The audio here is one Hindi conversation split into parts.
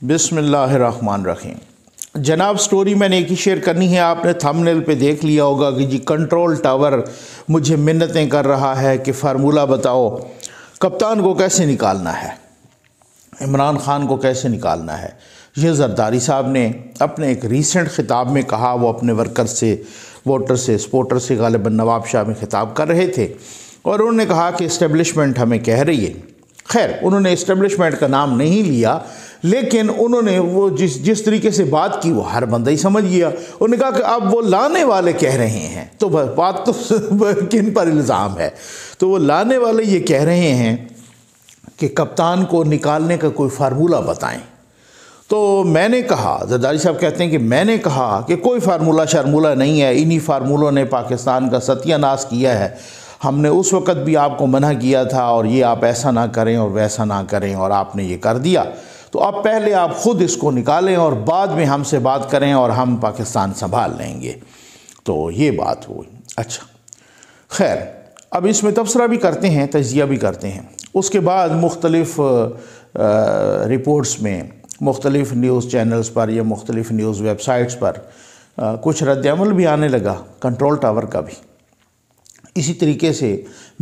बिस्मिल्लाहिर्रहमानिर्रहीम। जनाब, स्टोरी मैंने एक ही शेयर करनी है। आपने थंबनेल पे देख लिया होगा कि जी कंट्रोल टावर मुझे मिन्नतें कर रहा है कि फार्मूला बताओ कप्तान को कैसे निकालना है, इमरान खान को कैसे निकालना है। ये जरदारी साहब ने अपने एक रीसेंट ख़िताब में कहा। वो अपने वर्कर से, वोटर से, सपोर्टर से गालिबन नवाब शाह में ख़िताब कर रहे थे और उन्होंने कहा कि इस्टेब्लिशमेंट हमें कह रही है। खैर, उन्होंने इस्टेब्लिशमेंट का नाम नहीं लिया, लेकिन उन्होंने वो जिस तरीके से बात की वो हर बंदा ही समझ गया। उन्होंने कहा कि अब वो लाने वाले कह रहे हैं, तो बात तो किन पर इल्ज़ाम है। तो वो लाने वाले ये कह रहे हैं कि कप्तान को निकालने का कोई फार्मूला बताएं। तो मैंने कहा, जरदारी साहब कहते हैं कि मैंने कहा कि कोई फार्मूला शर्मूला नहीं है, इन्हीं फार्मूलों ने पाकिस्तान का सत्यानाश किया है। हमने उस वक़्त भी आपको मना किया था और ये आप ऐसा ना करें और वैसा ना करें और आपने ये कर दिया। तो अब पहले आप ख़ुद इसको निकालें और बाद में हमसे बात करें और हम पाकिस्तान संभाल लेंगे। तो ये बात हुई। अच्छा, खैर, अब इसमें तबसरा भी करते हैं, तजिया भी करते हैं। उसके बाद मुख्तलिफ़ रिपोर्ट्स में, मुख्तलिफ़ न्यूज़ चैनल्स पर या मुख्तलिफ़ न्यूज़ वेबसाइट्स पर कुछ रद्द-ए-अमल भी आने लगा कंट्रोल टावर का भी। इसी तरीके से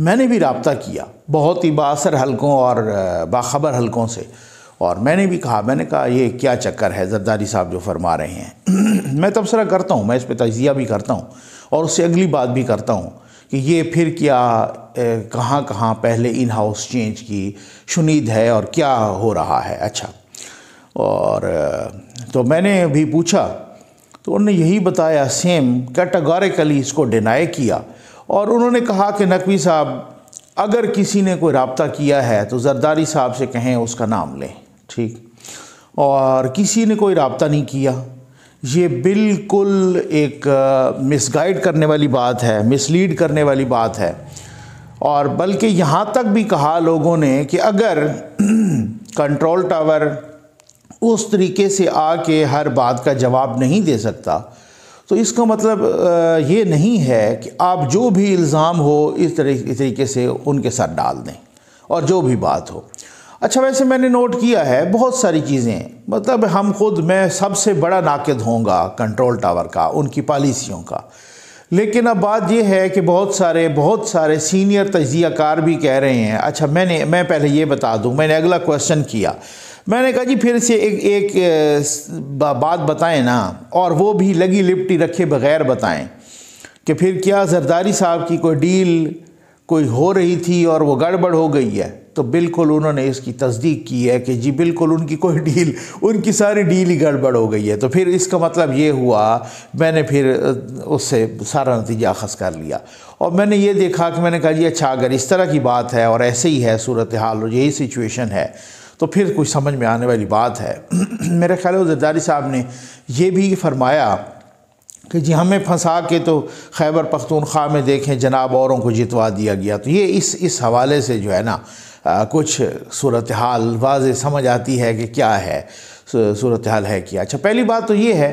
मैंने भी रब्ता किया बहुत ही बाअसर हलकों और बाखबर हलकों से, और मैंने भी कहा, मैंने कहा ये क्या चक्कर है जरदारी साहब जो फरमा रहे हैं। मैं तबसरा करता हूँ, मैं इस पर तजिया भी करता हूँ और उससे अगली बात भी करता हूँ कि ये फिर क्या कहाँ कहाँ पहले इन हाउस चेंज की शुनीद है और क्या हो रहा है। अच्छा, और तो मैंने भी पूछा तो उन्होंने यही बताया, सेम कैटेगोरिकली इसको डिनाई किया। और उन्होंने कहा कि नकवी साहब, अगर किसी ने कोई रब्ता किया है तो जरदारी साहब से कहें उसका नाम लें, ठीक, और किसी ने कोई रब्ता नहीं किया। ये बिल्कुल एक मिसगाइड करने वाली बात है, मिसलीड करने वाली बात है। और बल्कि यहाँ तक भी कहा लोगों ने कि अगर कंट्रोल टावर उस तरीके से आके हर बात का जवाब नहीं दे सकता तो इसका मतलब ये नहीं है कि आप जो भी इल्ज़ाम हो इस तरीके से उनके साथ डाल दें और जो भी बात हो। अच्छा, वैसे मैंने नोट किया है बहुत सारी चीज़ें, मतलब मैं सबसे बड़ा नाक़िद होऊंगा कंट्रोल टावर का, उनकी पॉलिसियों का। लेकिन अब बात यह है कि बहुत सारे सीनियर तजियाकार भी कह रहे हैं। अच्छा, मैं पहले ये बता दूं, मैंने अगला क्वेश्चन किया, मैंने कहा जी फिर से एक बात बताएं ना, और वो भी लगी लिपटी रखे बग़ैर बताएं कि फिर क्या जरदारी साहब की कोई डील कोई हो रही थी और वो गड़बड़ हो गई है। तो बिल्कुल उन्होंने इसकी तस्दीक की है कि जी बिल्कुल उनकी कोई डील, उनकी सारी डील ही गड़बड़ हो गई है। तो फिर इसका मतलब ये हुआ, मैंने फिर उससे सारा नतीजा अख़ज़ कर लिया और मैंने ये देखा कि मैंने कहा जी अच्छा, अगर इस तरह की बात है और ऐसे ही है सूरत हाल और यही सिचुएशन है तो फिर कुछ समझ में आने वाली बात है। मेरे ख्याल में जरदारी साहब ने ये भी फरमाया कि जी हमें फंसा के तो खैबर पख्तूनख्वा में देखें जनाब औरों को जितवा दिया गया। तो ये इस हवाले से जो है ना कुछ सूरत हाल वाज़े समझ आती है कि क्या है सूरत हाल है क्या। अच्छा, पहली बात तो ये है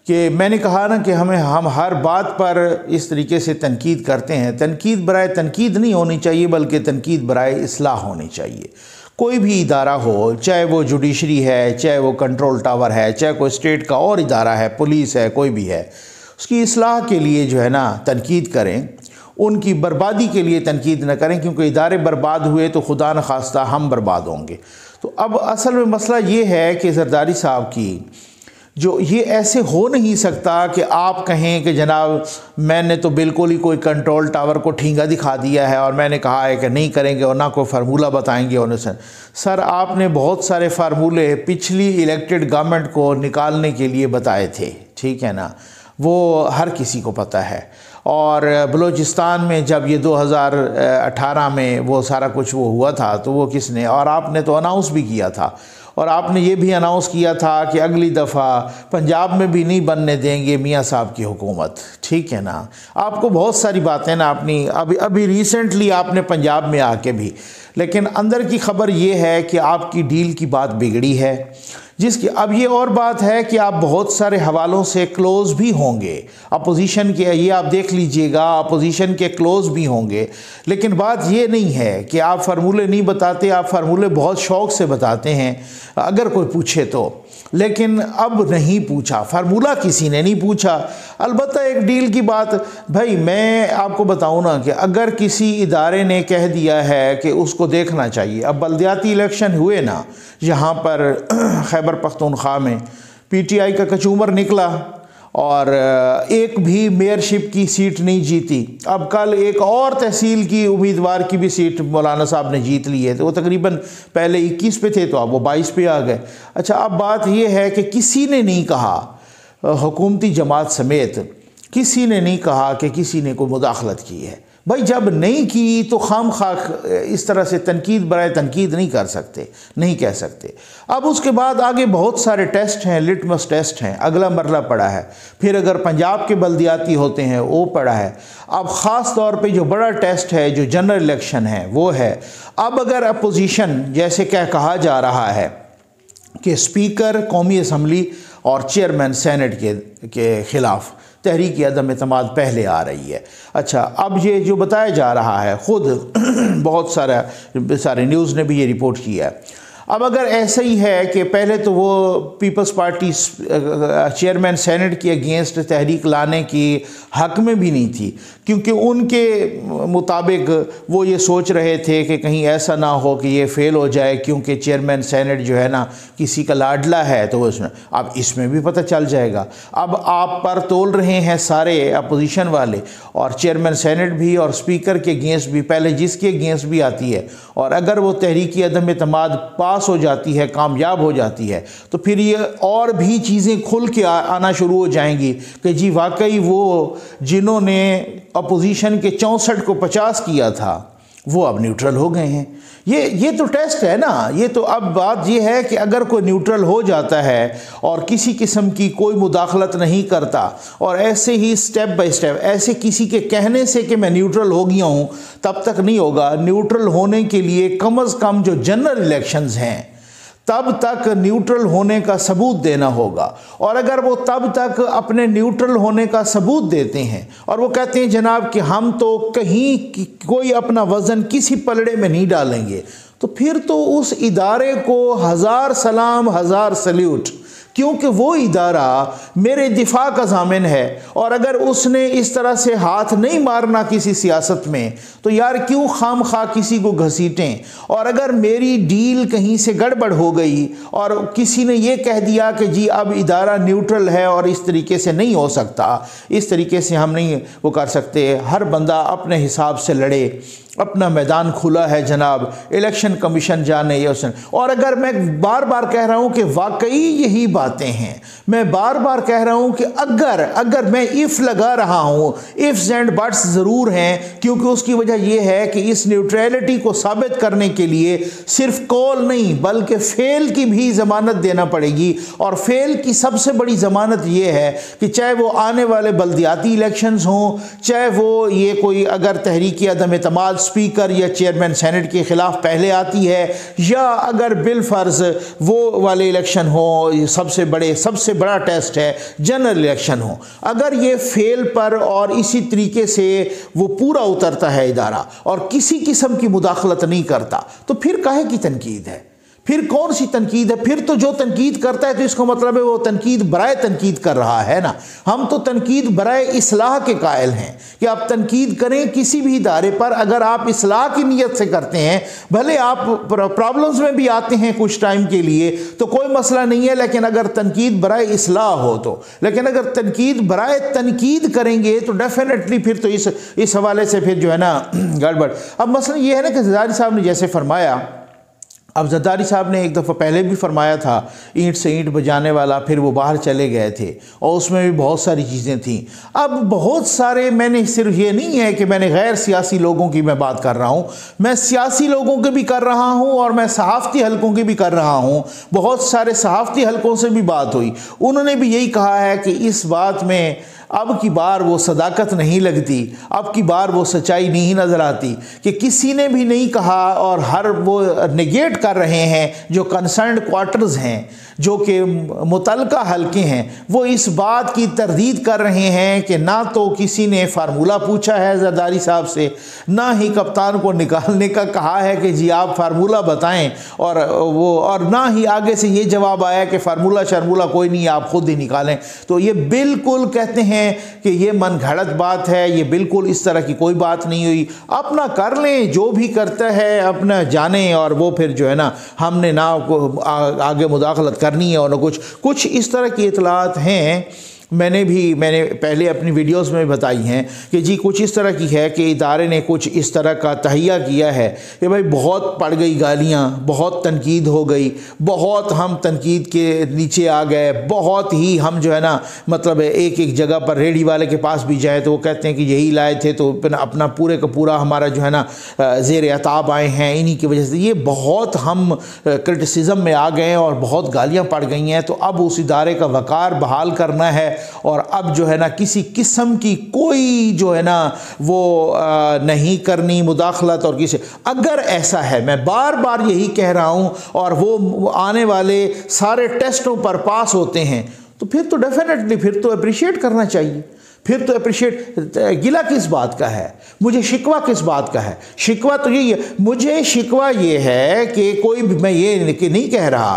कि मैंने कहा ना कि हम हर बात पर इस तरीके से तनकीद करते हैं। तनकीद बराए तनकीद नहीं होनी चाहिए, बल्कि तनकीद बराए इस्लाह होनी चाहिए। कोई भी इदारा हो, चाहे वो जुडिशरी है, चाहे वो कंट्रोल टावर है, चाहे कोई स्टेट का और इदारा है, पुलिस है, कोई भी है, उसकी इस्लाह के लिए जो है ना तनकीद करें, उनकी बर्बादी के लिए तनकीद न करें, क्योंकि इदारे बर्बाद हुए तो खुदा न खास्ता हम बर्बाद होंगे। तो अब असल में मसला ये है कि जरदारी साहब की जो ये ऐसे हो नहीं सकता कि आप कहें कि जनाब मैंने तो बिल्कुल ही कोई कंट्रोल टावर को ठींगा दिखा दिया है और मैंने कहा है कि नहीं करेंगे और ना कोई फार्मूला बताएंगे। और सर आपने बहुत सारे फार्मूले पिछली इलेक्टेड गवर्नमेंट को निकालने के लिए बताए थे, ठीक है ना, वो हर किसी को पता है। और बलूचिस्तान में जब ये 2018 में वो सारा कुछ वो हुआ था तो वो किसने, और आपने तो अनाउंस भी किया था, और आपने ये भी अनाउंस किया था कि अगली दफ़ा पंजाब में भी नहीं बनने देंगे मियाँ साहब की हुकूमत, ठीक है ना। आपको बहुत सारी बातें ना अपनी अभी रिसेंटली आपने पंजाब में आके भी, लेकिन अंदर की खबर ये है कि आपकी डील की बात बिगड़ी है, जिसकी अब ये और बात है कि आप बहुत सारे हवालों से क्लोज़ भी होंगे अपोजिशन के, ये आप देख लीजिएगा, अपोजिशन के क्लोज़ भी होंगे। लेकिन बात ये नहीं है कि आप फार्मूले नहीं बताते, आप फार्मूले बहुत शौक़ से बताते हैं अगर कोई पूछे तो, लेकिन अब नहीं पूछा, फार्मूला किसी ने नहीं पूछा। अलबत्ता एक डील की बात, भाई मैं आपको बताऊं ना कि अगर किसी इदारे ने कह दिया है कि उसको देखना चाहिए, अब बल्दियाती इलेक्शन हुए ना यहाँ पर खैबर पख्तूनख्वा में, पीटीआई का कचूमर निकला और एक भी मेयरशिप की सीट नहीं जीती। अब कल एक और तहसील की उम्मीदवार की भी सीट मौलाना साहब ने जीत ली है, तो वो तकरीबन पहले 21 पे थे तो अब वो 22 पे आ गए। अच्छा, अब बात ये है कि किसी ने नहीं कहा, हुकूमती जमात समेत किसी ने नहीं कहा कि किसी ने कोई मुदाखलत की है। भाई जब नहीं की तो खाम खाक इस तरह से तनकीद बराए तनकीद नहीं कर सकते, नहीं कह सकते। अब उसके बाद आगे बहुत सारे टेस्ट हैं, लिटमस टेस्ट हैं, अगला मरला पड़ा है, फिर अगर पंजाब के बल्दियाती होते हैं वो पड़ा है। अब ख़ास तौर पे जो बड़ा टेस्ट है, जो जनरल इलेक्शन है वो है। अब अगर अपोजिशन जैसे क्या कहा जा रहा है कि स्पीकर कौमी असम्बली और चेयरमैन सेनेट के ख़िलाफ़ तहरीक अदम एतमाद पहले आ रही है। अच्छा, अब ये जो बताया जा रहा है, ख़ुद बहुत सारे न्यूज़ ने भी ये रिपोर्ट किया है। अब अगर ऐसा ही है कि पहले तो वो पीपल्स पार्टी चेयरमैन सेनेट के अगेंस्ट तहरीक लाने की हक में भी नहीं थी, क्योंकि उनके मुताबिक वो ये सोच रहे थे कि कहीं ऐसा ना हो कि ये फेल हो जाए, क्योंकि चेयरमैन सेनेट जो है ना किसी का लाडला है, तो उसमें अब इसमें भी पता चल जाएगा। अब आप पर तोल रहे हैं सारे अपोजिशन वाले, और चेयरमैन सेनेट भी और स्पीकर के अगेंस्ट भी, पहले जिसके अगेंस्ट भी आती है, और अगर वो तहरीक अदम एतमाद पास हो जाती है, कामयाब हो जाती है, तो फिर ये और भी चीज़ें खुल के आना शुरू हो जाएंगी कि जी वाकई वो जिन्होंने अपोजिशन के 64 को 50 किया था वो अब न्यूट्रल हो गए हैं। ये तो टेस्ट है ना। ये तो अब बात ये है कि अगर कोई न्यूट्रल हो जाता है और किसी किस्म की कोई मुदाखलत नहीं करता, और ऐसे ही स्टेप बाय स्टेप, ऐसे किसी के कहने से कि मैं न्यूट्रल हो गया हूँ तब तक नहीं होगा। न्यूट्रल होने के लिए कम अज़ कम जो जनरल इलेक्शंस हैं तब तक न्यूट्रल होने का सबूत देना होगा। और अगर वो तब तक अपने न्यूट्रल होने का सबूत देते हैं और वो कहते हैं जनाब कि हम तो कहीं कोई अपना वज़न किसी पलड़े में नहीं डालेंगे, तो फिर तो उस इदारे को हज़ार सलाम हज़ार सल्यूट, क्योंकि वो इदारा मेरे दिफा का ज़ामिन है। और अगर उसने इस तरह से हाथ नहीं मारना किसी सियासत में, तो यार क्यों खाम खा किसी को घसीटें। और अगर मेरी डील कहीं से गड़बड़ हो गई और किसी ने ये कह दिया कि जी अब इदारा न्यूट्रल है और इस तरीके से नहीं हो सकता, इस तरीके से हम नहीं वो कर सकते, हर बंदा अपने हिसाब से लड़े, अपना मैदान खुला है जनाब, इलेक्शन कमीशन जाने ये उसने। और अगर मैं बार बार कह रहा हूँ कि वाकई यही बातें हैं, मैं बार बार कह रहा हूँ कि अगर मैं इफ़ लगा रहा हूँ, इफ़्स एंड बट्स ज़रूर हैं, क्योंकि उसकी वजह यह है कि इस न्यूट्रलिटी को साबित करने के लिए सिर्फ कॉल नहीं बल्कि फेल की भी ज़मानत देना पड़ेगी। और फेल की सबसे बड़ी ज़मानत ये है कि चाहे वो आने वाले बल्दियाती इलेक्शंस हों, चाहे वो ये कोई अगर तहरीक अदम एतमाद स्पीकर या चेयरमैन सेनेट के ख़िलाफ़ पहले आती है, या अगर बिल फ़र्ज़ वो वाले इलेक्शन हो, सबसे बड़ा टेस्ट है जनरल इलेक्शन हो, अगर ये फेल पर और इसी तरीके से वो पूरा उतरता है इदारा और किसी किस्म की मुदाखलत नहीं करता, तो फिर काहे की तनकीद है, फिर कौन सी तनकीद है। फिर तो जो तनकीद करता है तो इसका मतलब है वो तनकीद बराए तनकीद कर रहा है ना। हम तो तनकीद बराए इस्लाह के कायल हैं कि आप तनकीद करें किसी भी इदारे पर, अगर आप इस्लाह की नीयत से करते हैं, भले आप प्रॉब्लम्स में भी आते हैं कुछ टाइम के लिए तो कोई मसला नहीं है, लेकिन अगर तनकीद बराए इस्लाह हो तो। लेकिन अगर तनकीद बराए तनकीद करेंगे तो डेफिनेटली फिर तो इस हवाले से फिर जो है ना गड़बड़। अब मसला ये है ना कि ज़रदारी साहब ने जैसे फरमाया, अब ज़रदारी साहब ने एक दफ़ा पहले भी फरमाया था ईंट से ईंट बजाने वाला, फिर वो बाहर चले गए थे और उसमें भी बहुत सारी चीज़ें थीं। अब बहुत सारे, मैंने सिर्फ ये नहीं है कि मैंने गैर सियासी लोगों की मैं बात कर रहा हूँ, मैं सियासी लोगों की भी कर रहा हूँ और मैं सहाफ़ती हलकों की भी कर रहा हूँ। बहुत सारे सहाफ़ती हलकों से भी बात हुई, उन्होंने भी यही कहा है कि इस बात में अब की बार वो सदाकत नहीं लगती, अब की बार वो सच्चाई नहीं नज़र आती कि किसी ने भी नहीं कहा और हर वो नेगेट कर रहे हैं जो कंसर्न्ड क्वार्टर्स हैं, जो कि मुतलका हल्के हैं, वो इस बात की तरदीद कर रहे हैं कि ना तो किसी ने फार्मूला पूछा है जरदारी साहब से, ना ही कप्तान को निकालने का कहा है कि जी आप फार्मूला बताएं, और ना ही आगे से ये जवाब आया कि फार्मूला शर्मूला कोई नहीं, आप खुद ही निकालें। तो ये बिल्कुल कहते हैं कि ये मन घड़त बात है, ये बिल्कुल इस तरह की कोई बात नहीं हुई। अपना कर लें, जो भी करता है अपना जाने, और वो फिर जो है ना हमने ना आगे मुदाखलत करनी है और ना कुछ इस तरह की इतलात हैं। मैंने पहले अपनी वीडियोस में बताई हैं कि जी कुछ इस तरह की है कि इदारे ने कुछ इस तरह का तहिया किया है कि भाई बहुत पड़ गई गालियाँ, बहुत तनकीद हो गई, बहुत हम तनकीद के नीचे आ गए, बहुत ही हम जो है ना मतलब एक जगह पर रेडी वाले के पास भी जाए तो वो कहते हैं कि यही लाए थे, तो अपना पूरे का पूरा हमारा जो है ना ज़ेर अताब आए हैं इन्हीं की वजह से। ये बहुत हम क्रिटिसिज्म में आ गए और बहुत गालियाँ पड़ गई हैं। तो अब उस इदारे का वक़ार बहाल करना है, और अब जो है ना किसी किस्म की कोई जो है ना वो नहीं करनी मुदाखलत। और किसी अगर ऐसा है, मैं बार बार यही कह रहा हूँ, और वो आने वाले सारे टेस्टों पर पास होते हैं, तो फिर तो डेफिनेटली फिर तो अप्रिशिएट करना चाहिए। फिर तो अप्रिशिएट, गिला किस बात का है, मुझे शिकवा किस बात का है? शिकवा तो यही है, मुझे शिकवा ये है कि कोई, मैं ये नहीं कह रहा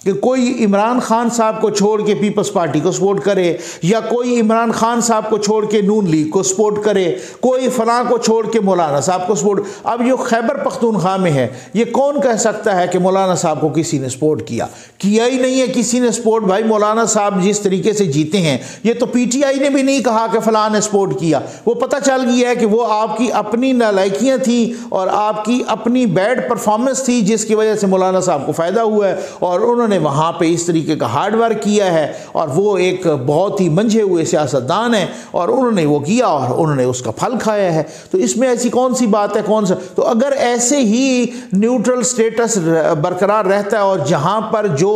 कि कोई इमरान खान साहब को छोड़ के पीपल्स पार्टी को सपोर्ट करे, या कोई इमरान खान साहब को छोड़ के नून लीग को सपोर्ट करे, कोई फलां को छोड़ के मौलाना साहब को सपोर्ट। अब जो खैबर पख्तूनख्वा में है, ये कौन कह सकता है कि मौलाना साहब को किसी ने सपोर्ट किया ही नहीं है किसी ने सपोर्ट। भाई मौलाना साहब जिस तरीके से जीते हैं, ये तो पीटीआई ने भी नहीं कहा कि फलां ने सपोर्ट किया। वो पता चल गया है कि वो आपकी अपनी नालायकियाँ थी और आपकी अपनी बैड परफॉर्मेंस थी, जिसकी वजह से मौलाना साहब को फ़ायदा हुआ है, और उन्होंने वहाँ पे इस तरीके का हार्ड वर्क किया है। और वो एक बहुत ही मंझे हुए सियासतदान है, और उन्होंने वो किया और उन्होंने उसका फल खाया है। तो इसमें ऐसी कौन सी बात है, कौन सा? तो अगर ऐसे ही न्यूट्रल स्टेटस बरकरार रहता है, और जहाँ पर जो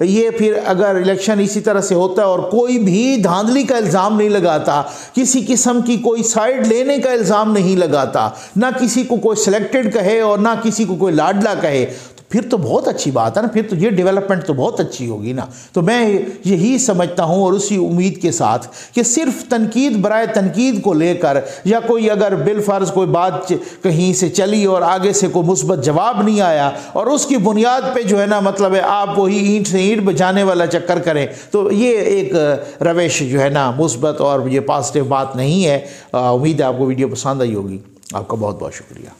ये फिर अगर इलेक्शन इसी तरह से होता है और कोई भी धांधली का इल्ज़ाम नहीं लगाता, किसी किस्म की कोई साइड लेने का इल्ज़ाम नहीं लगाता, ना किसी को कोई सिलेक्टेड कहे और ना किसी को कोई लाडला कहे, फिर तो बहुत अच्छी बात है ना, फिर तो ये डेवलपमेंट तो बहुत अच्छी होगी ना। तो मैं यही समझता हूँ, और उसी उम्मीद के साथ कि सिर्फ तनकीद बराए तनकीद को लेकर, या कोई अगर बिलफर्ज कोई बात कहीं से चली और आगे से कोई मुस्बत जवाब नहीं आया, और उसकी बुनियाद पे जो है ना मतलब है आप वही ईंट से ईंट बजाने वाला चक्कर करें, तो ये एक रविश जो है ना मुस्बत और ये पॉजिटिव बात नहीं है। उम्मीद है आपको वीडियो पसंद आई होगी। आपका बहुत बहुत शुक्रिया।